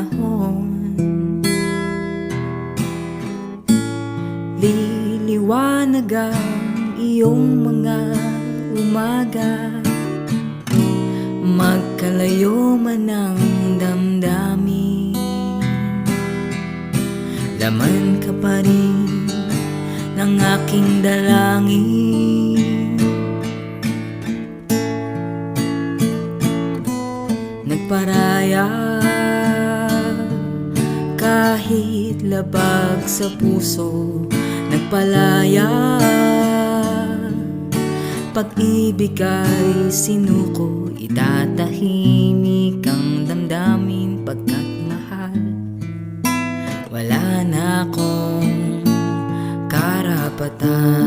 panahon. Liliwanag ang iyong mga umaga, magkalayo man ang damdamin, laman ka pa rin ng aking dalangin. Nagparaya kahit labag sa puso, nagpalaya pag-ibig ay sinuko, itatahimik ang damdamin pagkat mahal. Wala na akong karapatan.